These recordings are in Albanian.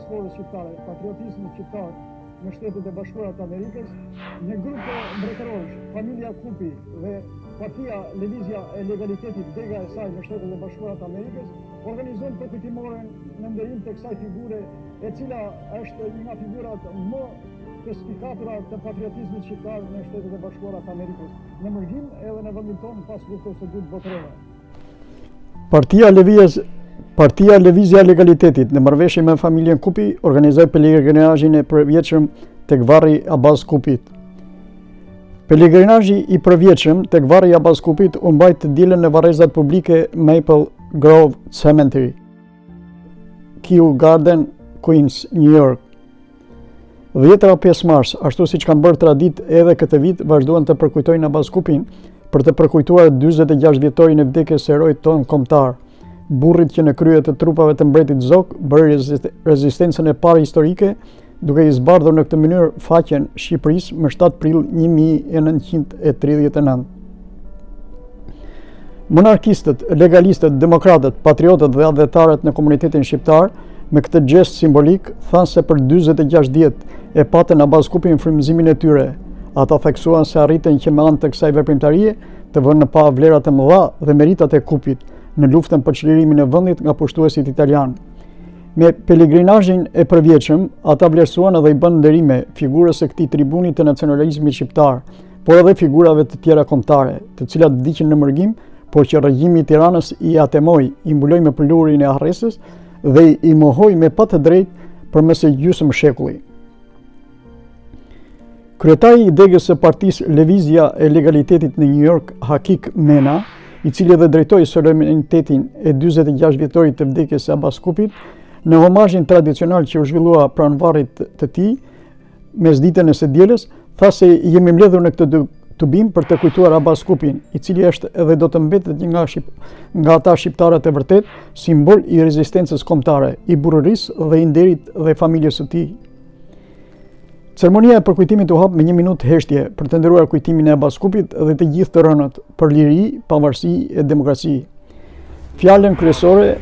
diasporës shqiptare, patriotizmit shqiptar në Shtetet e Bashkuara të Amerikës, një grup mbretërorësh, familja Kupi dhe Partia Lëvizja e Legalitetit, dega e saj në Shtetet e Bashkuara të Amerikës, organizojnë përkujtimore në nderim të kësaj figure, e cila është një nga figurat më të spikatura të patriotizmit shqiptar në Shtetet e Bashkuara të Amerikës, në Mërgjim edhe në vendin tonë pas luftës së dytë botërore. Partia Lëvizja e Legalitetit në marrëveshje me familjen Kupi organizoi pelegrinazhin e përvjetshëm tek varri Abbas Kupit. Pelegrinazhi i përvjetshëm tek varri Abbas Kupit u mbajt të dielën në varrezat publike Maple Grove Cemetery, Kew Garden, Queens, New York. 10 mars, ashtu siç kanë bërë tradit edhe këtë vit, vazhduan të përkujtojnë Abbas Kupin për të përkujtuar 46 vjetorin e vdekjes së heroit ton kombëtar, burrit që në krye të trupave të mbretit Zok bëri rezistencën e parë historike, duke i zbardhur në këtë mënyrë faqen Shqipërisë më 7 prill 1939. Monarkistët, legalistët, demokratët, patriotët dhe adhetarët në komunitetin shqiptar me këtë gest simbolik thanë se për 46 vjet e patën Abbas Kupin frymëzimin e tyre. Ata theksuan se arritën që me anë të kësaj veprimtarie të vënë në pa vlerat e mëdha dhe meritat e Kupit në luftën për çlirimin e vendit nga pushtuesit italian. Me pelegrinazhin e përvjetshëm, ata vlerësuan edhe i bën nderime figurës së këtij tribuni të nacionalizmit shqiptar, por edhe figurave të tjera kombëtare, të cilat vdiqën në Mërgjim, por që regjimi i Tiranës i atemoi, i mbuloi me pëlurin e arresës dhe i mohoi me pa të drejtë përmes gjysmë shekulli. Kryetari i degës së Partisë Lëvizja e Legalitetit në New York, Hakik Mena, i cili edhe drejtoi solenitetin e 46 vjetorit të vdekjes së Abbas Kupit, në homazhin tradicional që u zhvillua pranë varrit të tij mesditën e së dielës, tha se jemi mbledhur në këtë tubim për të kujtuar Abbas Kupin, i cili është edhe do të mbetet një nga ata shqiptarët e vërtet, simbol i rezistencës kombëtare, i burrërisë dhe i nderit dhe familjes së tij. Ceremonia e përkujtimit u hap me 1 minutë heshtje për të nderuar kujtimin e Abbas Kupit dhe të gjithë të rënët për liri, pavarësi e demokraci. Fjalën kryesore,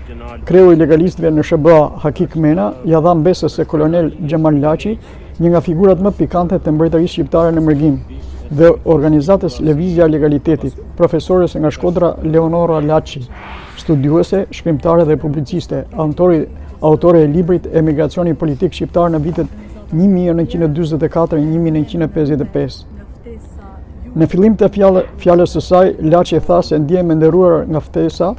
kreu i legalistëve në SBA, Hakik Mena, ja dha mbesës së kolonel Xhemal Laçi, një nga figurat më pikante të mbretërisë shqiptare në Mërgjim, dhe organizatës Lëvizja e Legalitetit, profesores nga Shkodra Leonora Laçi, studiuese, shkrimtare dhe publiciste, autore e librit Emigracioni politik shqiptar në vitet 1944-1955. Në fillim të fjalës së saj, Laçi tha se ndjehem e nderuar nga ftesa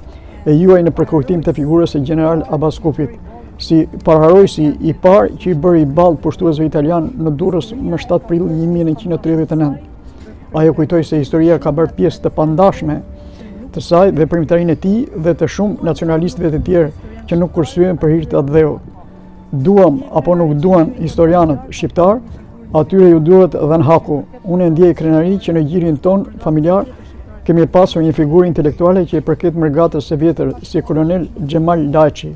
e juaj në përkujtim të figurës së Gjeneral Abbas Kupit, si paraharojësi i parë që i bëri ballë pushtuesve italian në Durrës më 7 prill 1939. Ajo kujtoi se historia ka bërë pjesë të pandashme të saj dhe veprimtarinë e tij dhe të shumë nacionalistëve të tjerë që nuk kursyen për hir të atë dheut. Duam apo nuk duan historianët shqiptar, atyre ju duhet dhe në haku. Unë ndjej krenari që në gjirin ton familjar kemi pasur një figurë intelektuale që i përket mërgatës së vjetër, si kolonel Xhemal Laçi.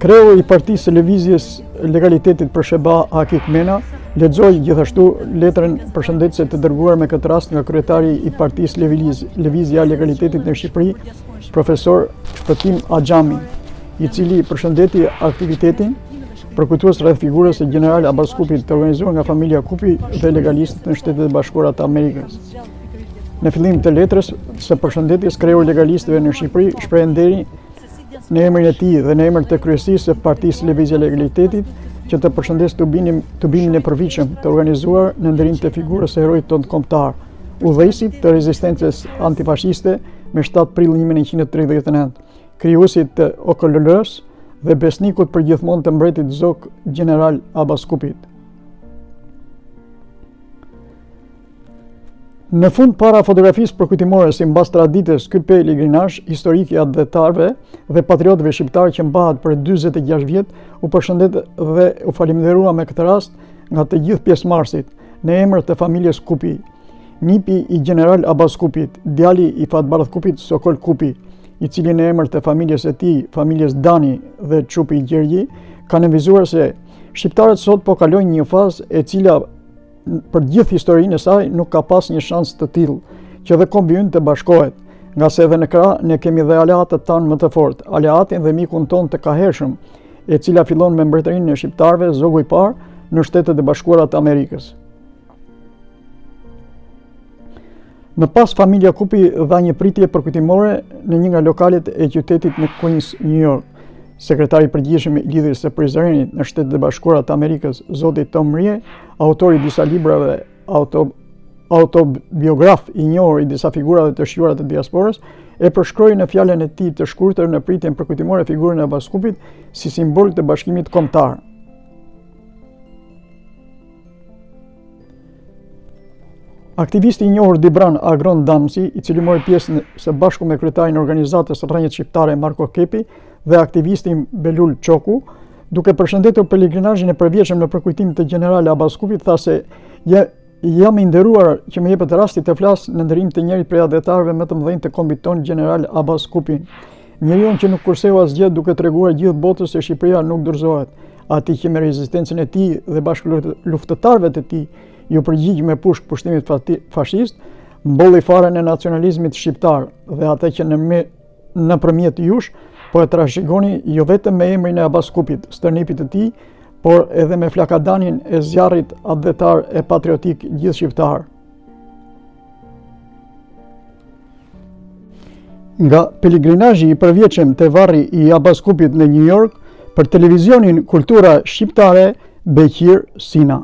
Kreu i Partisë së Lëvizjes Legalitetit për SBA, Hakik Mena, lexoi gjithashtu letrën përshëndetëse të dërguar me këtë rast nga kryetari i Partisë Lëvizja e Legalitetit në Shqipëri, profesor Shpëtim Axhami, i cili përshëndeti aktivitetin përkujtues rreth figurës së Gjeneral Abbas Kupit të organizuar nga familja Kupi dhe legalistët në Shtetet e Bashkuara të Amerikës. Në fillim të letrës së përshëndetjes, kreu i legalistëve në Shqipëri shpreh nderin në emrin e tij dhe në emër të kryesisë së Partisë Lëvizja e Legalitetit që të përshëndes tubimin e përvitshëm të organizuar në nderim të figurës së heroit tonë kombëtar, udhëheqësit të rezistencës antifashiste me 7 prill 1939, krijuesit të OKLL-s dhe besnikut përgjithmonë të mbretit Zok Gjeneral Abbas Kupit. Në fund para fotografisë përkujtimore si mbas traditës, ky pelegrinazh historik i adhetarëve dhe patriotëve shqiptarë që mbahet për 46 vjet, u përshëndet dhe u falenderua me këtë rast nga të gjithë pjesëmarrësit në emër të familjes Kupi, nipi i Gjeneral Abbas Kupit, djali i Fatbardh Kupit, Sokol Kupi, i cili në emër të familjes e tij, familjes Dani dhe Çupi Gjergji, kanë nënvizuar se shqiptarët sot po kalojnë një fazë e cila për gjithë historinë e saj nuk ka pas një shans të tillë, që dhe kombi ynë të bashkohet nga se edhe në krah ne kemi dhe aleatët tanë më të fortë, aleatin dhe mikun ton të kahershëm, e cila fillon me mbretërinë e shqiptarëve, zogu i parë në Shtetet e Bashkuara të Amerikës. Më pas familja Kupi dha një pritje përkujtimore në një nga lokalet e qytetit në Queens, New York. Sekretari i përgjithshëm i lidhjes së prizrenit në Shtetet e Bashkuara të Amerikës, zoti Tom Rie, autori disa librave autobiograf i njohur i disa figurave të shquara të diasporës, e përshkroi në fjalën e tij të shkurtër në pritjen përkujtimore figurën e Abbas Kupit si simbol të bashkimit kombëtar. Aktivisti i njohur Dibran Agron Damsi, i cili mori pjesë së bashku me kryetarin e organizatës Rrënjët Shqiptare Marko Kepi dhe aktivistin Belul Çoku, duke përshëndetur pelegrinazhin e përvjetshëm në përkujtim të gjeneral Abbas Kupit, tha se jam i nderuar që më jepet rasti të flas në ndërim të njërit prej adhetarëve më të mëdhenj të kombit ton, gjeneral Abbas Kupin. Njeriu që nuk kurseu asgjë, duke treguar gjithë botës se Shqipëria nuk dorëzohet. Atij që me rezistencën e tij dhe bashkëluftëtarëve të tij ju përgjigj me pushk pushtimit fashist, mbolli farën e nacionalizmit shqiptar dhe atë që nëpërmjet jush po e trashëgoni jo vetëm me emrin e Abbas Kupit, stërnipit të tij, por edhe me flakadanin e zjarrit adhetar e patriotik gjithë shqiptar. Nga pelegrinazhi i përvjetshëm te varri i Abbas Kupit në New York, për televizionin Kultura Shqiptare, Beqir Sina.